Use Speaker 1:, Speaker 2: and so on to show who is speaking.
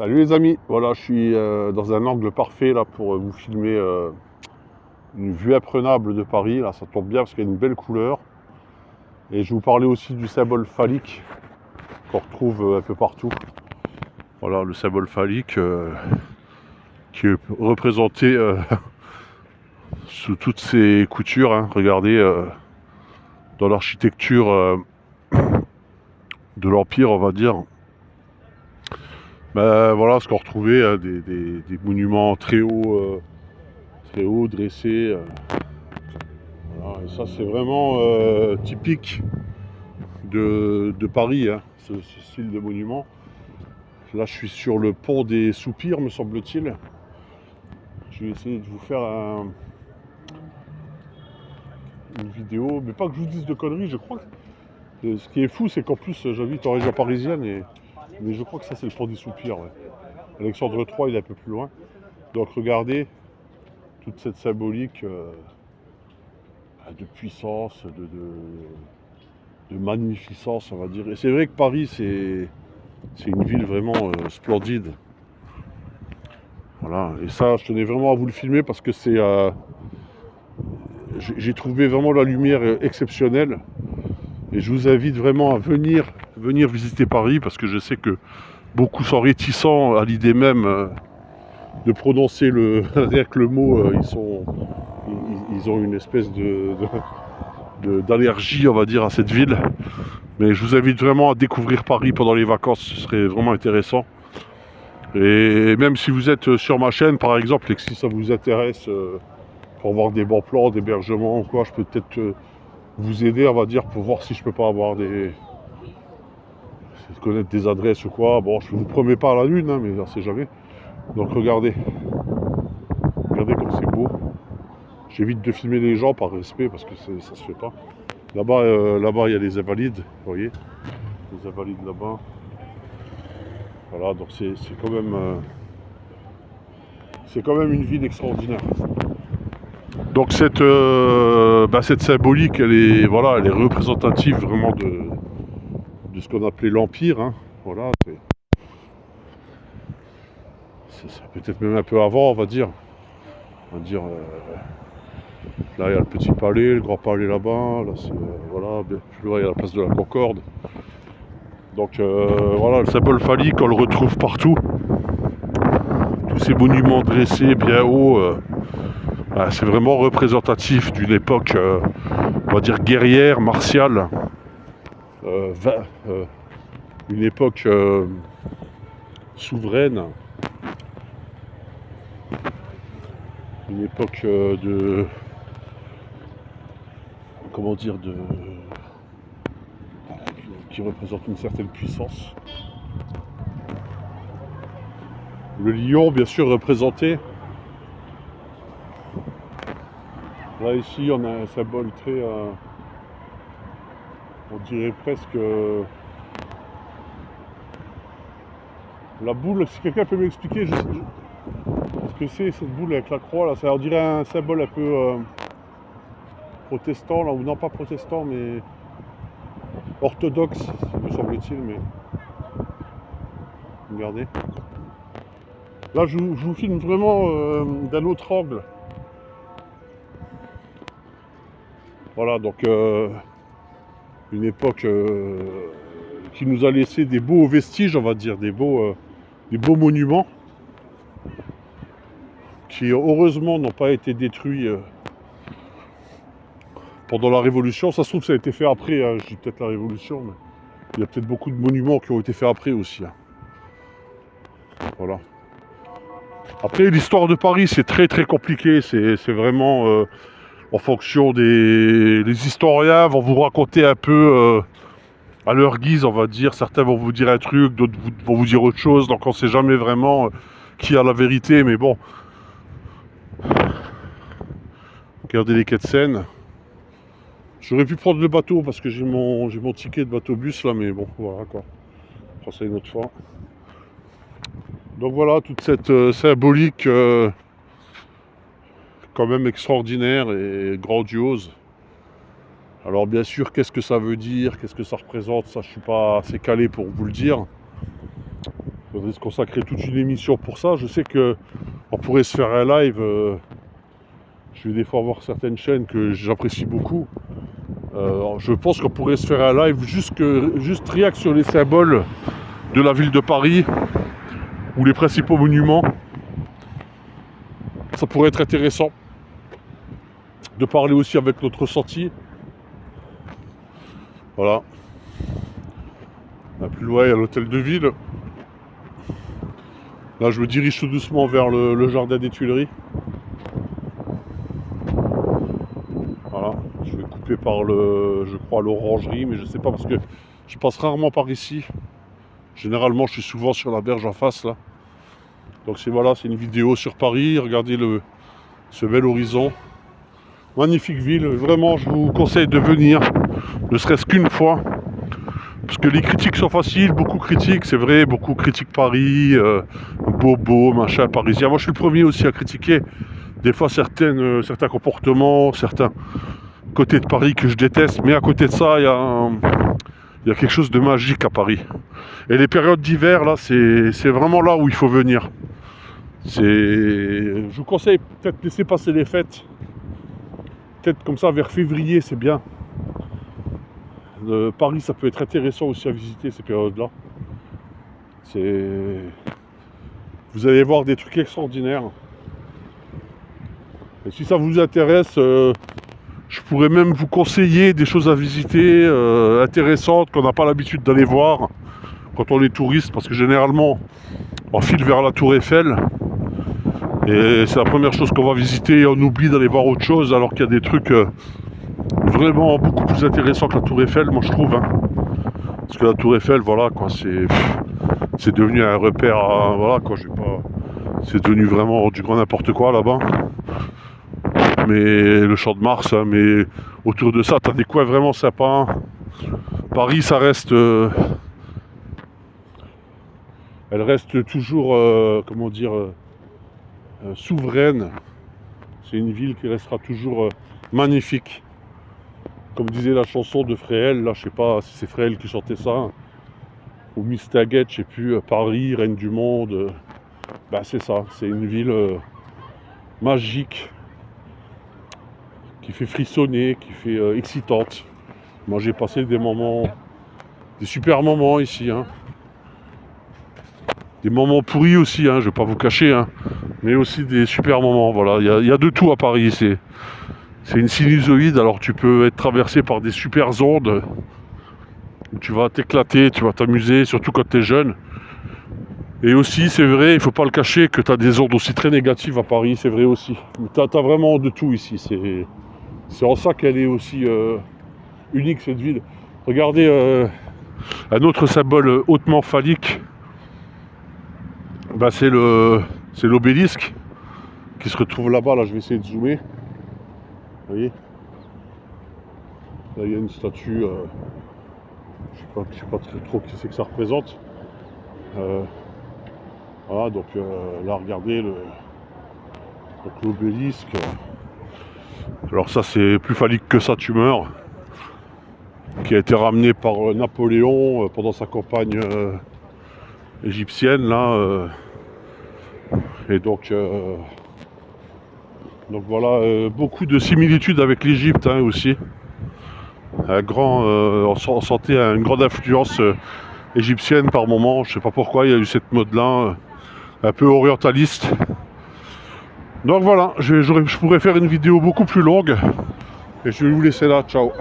Speaker 1: Salut les amis, voilà je suis dans un angle parfait là pour vous filmer une vue imprenable de Paris, là ça tombe bien parce qu'il y a une belle couleur. Et je vais vous parler aussi du symbole phallique qu'on retrouve un peu partout. Voilà le symbole phallique qui est représenté sous toutes ses coutures, hein. Regardez dans l'architecture de l'Empire on va dire. Ben, voilà ce qu'on retrouvait, des monuments très hauts dressés. Voilà, et ça c'est vraiment typique de Paris, hein, ce style de monument. Là je suis sur le pont des Soupirs me semble-t-il. Je vais essayer de vous faire une vidéo, mais pas que je vous dise de conneries, je crois que ce qui est fou c'est qu'en plus j'habite en région parisienne, mais je crois que ça c'est le pont des Soupirs. Ouais. Alexandre III il est un peu plus loin. Donc regardez toute cette symbolique de puissance, de magnificence on va dire. Et c'est vrai que Paris c'est une ville vraiment splendide. Voilà, et ça je tenais vraiment à vous le filmer parce que c'est j'ai trouvé vraiment la lumière exceptionnelle. Et je vous invite vraiment à venir visiter Paris parce que je sais que beaucoup sont réticents à l'idée même de prononcer rien que le mot, ils ont une espèce d'allergie on va dire à cette ville. Mais je vous invite vraiment à découvrir Paris pendant les vacances, ce serait vraiment intéressant. Et même si vous êtes sur ma chaîne par exemple et que si ça vous intéresse pour avoir des bons plans d'hébergement ou quoi, je peux peut-être vous aider on va dire pour voir si je peux pas avoir connaître des adresses ou quoi. Bon, je vous promets pas à la lune, hein, mais on sait jamais. Donc regardez comme c'est beau. J'évite de filmer les gens par respect parce que ça se fait pas. Là-bas il y a les Invalides, vous voyez, les Invalides là-bas. Voilà, donc c'est quand même une ville extraordinaire. Donc cette symbolique, elle est représentative vraiment de ce qu'on appelait l'Empire. Hein. Voilà, c'est peut-être même un peu avant, on va dire. Là, il y a le petit palais, le grand palais là-bas. Là, voilà, plus loin, il y a la place de la Concorde. Donc voilà, le symbole phallique, on le retrouve partout. Tous ces monuments dressés bien hauts, c'est vraiment représentatif d'une époque, on va dire guerrière, martiale. Une époque souveraine. Une époque qui représente une certaine puissance. Le lion, bien sûr, représenté. Là, ici, on a un symbole très... on dirait presque... la boule, si quelqu'un peut m'expliquer ce que c'est, cette boule avec la croix, là, ça on dirait un symbole un peu protestant, là, ou non pas protestant, mais orthodoxe, me semble-t-il, mais... Regardez. Là, je vous filme vraiment d'un autre angle. Voilà, donc une époque qui nous a laissé des beaux vestiges, on va dire, des beaux monuments qui heureusement n'ont pas été détruits pendant la Révolution. Ça se trouve ça a été fait après, hein. Je dis peut-être la Révolution, mais il y a peut-être beaucoup de monuments qui ont été faits après aussi. Hein. Voilà. Après, l'histoire de Paris, c'est très très compliqué. C'est vraiment en fonction les historiens vont vous raconter un peu à leur guise, on va dire. Certains vont vous dire un truc, d'autres vont vous dire autre chose. Donc on ne sait jamais vraiment qui a la vérité. Mais bon, regardez les quais de Seine. J'aurais pu prendre le bateau parce que j'ai mon ticket de bateau-bus là, mais bon, voilà quoi. On fera ça une autre fois. Donc voilà, toute cette symbolique quand même extraordinaire et grandiose. Alors bien sûr, qu'est-ce que ça veut dire, qu'est-ce que ça représente, ça je suis pas assez calé pour vous le dire. Il faudrait se consacrer toute une émission pour ça. Je sais qu'on pourrait se faire un live. Je vais des fois voir certaines chaînes que j'apprécie beaucoup. Je pense qu'on pourrait se faire un live juste rien que sur les symboles de la ville de Paris ou les principaux monuments. Ça pourrait être intéressant de parler aussi avec notre ressenti. Voilà. Là, plus loin, il y a l'hôtel de ville. Là, je me dirige tout doucement vers le jardin des Tuileries. Voilà. Je vais couper par je crois, l'orangerie, mais je sais pas parce que je passe rarement par ici. Généralement, je suis souvent sur la berge en face, là. Donc c'est une vidéo sur Paris. Regardez ce bel horizon. Magnifique ville. Vraiment, je vous conseille de venir, ne serait-ce qu'une fois. Parce que les critiques sont faciles, beaucoup critiquent, c'est vrai, beaucoup critiquent Paris, bobo, machin, parisien. Moi, je suis le premier aussi à critiquer des fois certains comportements, certains côtés de Paris que je déteste. Mais à côté de ça, il y a quelque chose de magique à Paris. Et les périodes d'hiver, là, c'est vraiment là où il faut venir. Je vous conseille peut-être laisser passer les fêtes. Peut-être comme ça, vers février, c'est bien. Paris, ça peut être intéressant aussi à visiter ces périodes-là. Vous allez voir des trucs extraordinaires. Et si ça vous intéresse, je pourrais même vous conseiller des choses à visiter intéressantes qu'on n'a pas l'habitude d'aller voir quand on est touriste, parce que généralement on file vers la Tour Eiffel et c'est la première chose qu'on va visiter et on oublie d'aller voir autre chose, alors qu'il y a des trucs vraiment beaucoup plus intéressants que la Tour Eiffel, moi je trouve. Parce que la Tour Eiffel, voilà quoi, c'est devenu un repère, voilà quoi, c'est devenu vraiment du grand n'importe quoi là-bas. Mais le Champ de Mars, mais autour de ça, t'as des coins vraiment sympas. Paris, ça reste, elle reste toujours, souveraine. C'est une ville qui restera toujours magnifique. Comme disait la chanson de Fréhel, là, je sais pas si c'est Fréhel qui chantait ça, ou Miss Taguette, je sais plus, Paris, reine du monde. C'est ça, c'est une ville magique, qui fait frissonner, qui fait excitante. Moi, j'ai passé des super moments ici. Des moments pourris aussi, je vais pas vous cacher, mais aussi des super moments. Voilà, il y a de tout à Paris. C'est une sinusoïde, alors tu peux être traversé par des super ondes. Où tu vas t'éclater, tu vas t'amuser, surtout quand tu es jeune. Et aussi, c'est vrai, il faut pas le cacher, que tu as des ondes aussi très négatives à Paris, c'est vrai aussi. Tu as vraiment de tout ici. C'est en ça qu'elle est aussi unique, cette ville. Regardez un autre symbole hautement phallique. C'est l'obélisque qui se retrouve là-bas. Là, je vais essayer de zoomer. Vous voyez, là il y a une statue, je sais pas trop qui c'est que ça représente. Voilà, donc là regardez l'obélisque. Alors ça, c'est plus phallique que ça, tu meurs, qui a été ramené par Napoléon pendant sa campagne égyptienne là. Et donc voilà, beaucoup de similitudes avec l'Égypte aussi. On sentait une grande influence égyptienne par moment. Je sais pas pourquoi il y a eu cette mode-là, un peu orientaliste. Donc voilà, je pourrais faire une vidéo beaucoup plus longue. Et je vais vous laisser là. Ciao.